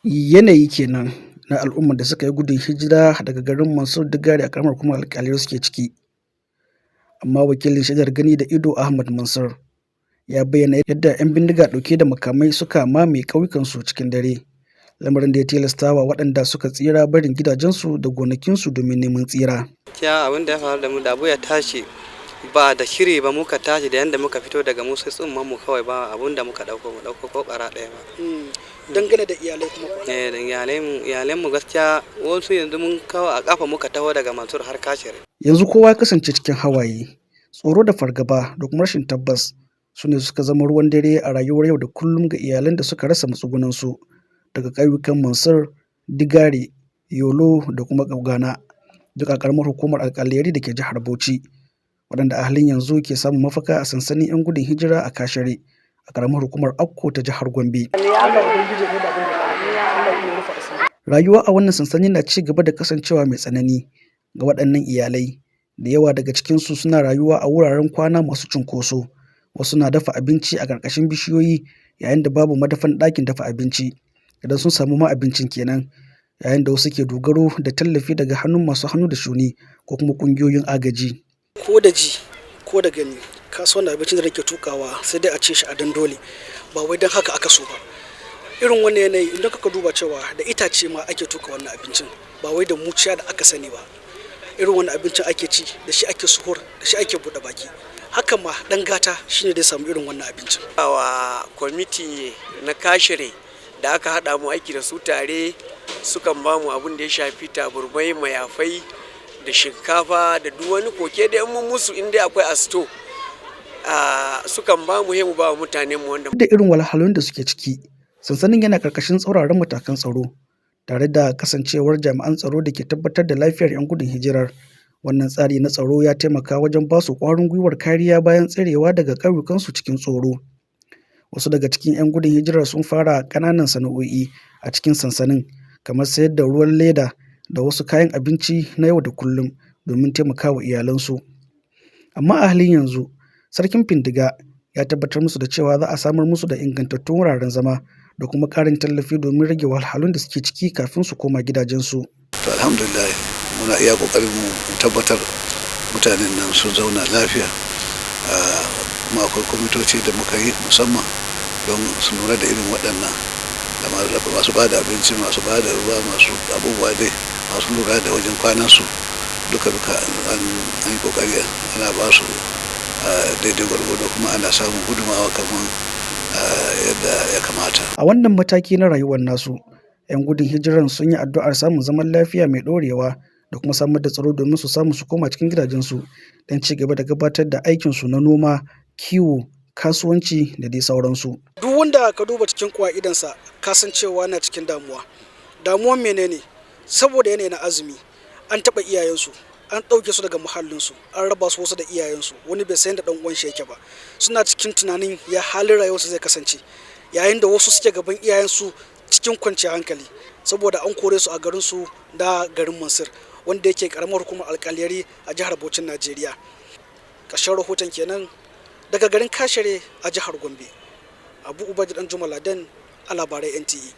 Yanayi kenan na al'ummar da suka yi gudun hijira daga garin Mansur Digari a ƙaramar hukumar Alƙalai suke ciki. Amma wakilin shaidar gani da ido Ahmad Mansur ya bayyana yadda 'yan bindiga ɗauke da makamai suka mamaye ƙauyukansu cikin dare, lamarin da ya tilastawa waɗanda suka tsira barin gidajensu da gonakinsu domin neman tsira. Gaskiya abin da ya faru da mu da abu ya tashi ba da shiri ba, muka tashi da yanda muka fito daga mu sai tsumman mu kawai, ba abun da muka ɗauko ko ƙara ɗaya ba. Dangane da iyalai kuma Da iyalan mu gaskiya wasu yanzu mun kawo a ƙafa muka taho daga Mansur har Kashere. yanzu kowa ya kasance cikin hawaye, tsoro da fargaba da kuma rashin tabbas su ne suka zama ruwan dare a rayuwar yau da kullum ga iyalan da suka rasa matsugunansu daga ƙauyukan Mansur, Digari, Yolo da kuma Gaugana, duk a ƙaramar hukumar Alƙaleri da ke jihar Bauchi, waɗanda a halin yanzu ke samun mafaka a sansanin 'yan gudun hijira a Kashere a ƙaramar hukumar Akko ta jihar Gombe. Rayuwa a wannan sansani na ci gaba da kasancewa mai tsanani ga waɗannan iyalai. Da yawa daga cikinsu suna rayuwa a wuraren kwana masu cunkoso. Wasu na dafa abinci a ƙarƙashin bishiyoyi yayin da babu madafan ɗakin dafa abinci, idan sun samu ma abincin kenan. Yayin da wasu ke dogaro da tallafi daga hannun masu hannu da shuni ko kuma ƙungiyoyin agaji. Ko da ji ko da gani kasuwan abincin da nake tukawa sai dai a ce shi a dandole, ba wai don haka aka so ba. Irin wannan yanayi idan kaka duba cewa da itace ma ake tuka wannan abincin, ba wai da muciya da aka sani ba. Irin wannan abincin ake ci, da shi ake suhur, da shi ake buɗe baki. Hakan ma ɗan gata shine dai samu irin wannan abincin. Wa kwamiti na Kashere da aka haɗa mu aiki da su tare, sukan ba mu abin da ya shafi taburmai, mayafai da shinkafa da duk wani koke da mun musu inda akwai a sto, sukan ba mu mu ba wa mutanen mu wanda da irin wahalhalun da suke ciki. Sansanin yana ƙarƙashin tsauraran matakan tsaro tare da kasancewar jami'an tsaro da ke tabbatar da lafiyar 'yan gudun hijirar. Wannan tsari na tsaro ya taimaka wajen ba su ƙwarin gwiwar kariya bayan tserewa daga ƙauyukansu cikin tsoro. Wasu daga cikin 'yan gudun hijirar sun fara ƙananan sana'o'i a cikin sansanin, kamar sayar da ruwan leda da wasu kayan abinci na yau da kullum domin taimakawa iyalansu. Amma a halin yanzu, Sarkin Findiga ya tabbatar musu da cewa za a samar musu da ingantattun wuraren zama da kuma ƙarin tallafi domin rage wahalhalun da suke ciki kafin su koma gidajensu. To alhamdulillah muna iya ƙoƙarin mu tabbatar mutanen nan sun zauna lafiya. Kuma akwai kwamitoci da muka yi musamman don su lura da irin waɗannan, da masu ba da abinci, masu ba da ruwa, masu abubuwa dai, masu lura da wajen kwanansu duka an yi ƙoƙari ana ba su daidai gwargwado, kuma ana samun gudumawa kamar yadda ya kamata. A wannan mataki na rayuwar nasu, 'yan gudun hijiran sun yi addu'ar samun zaman lafiya mai ɗorewa da kuma samar da tsaro domin su samu su koma cikin gidajensu don ci gaba da gabatar da aikinsu na noma, kiwo, kasuwanci da dai sauransu. Duk wanda ka duba cikin kuwa idansa kasancewa na cikin damuwa. Damuwan menene? Saboda yanayi na azumi an taɓa iyayensu, an ɗauke su daga muhallinsu, an raba su wasu da iyayensu, wani bai san da ɗan uwan shi yake ba. Suna cikin tunanin ya halin rayuwarsu zai kasance, yayin da wasu suke gaban iyayensu cikin kwanciyar hankali saboda an kore su a garinsu da garin Mansur, wanda yake karamar hukumar Alƙaleri a jihar Bauchin Najeriya. Ƙarshen rahoton kenan daga garin Kashere a jihar Gombe. Abu Ubaid Dan Jumaladan a labarai NTA.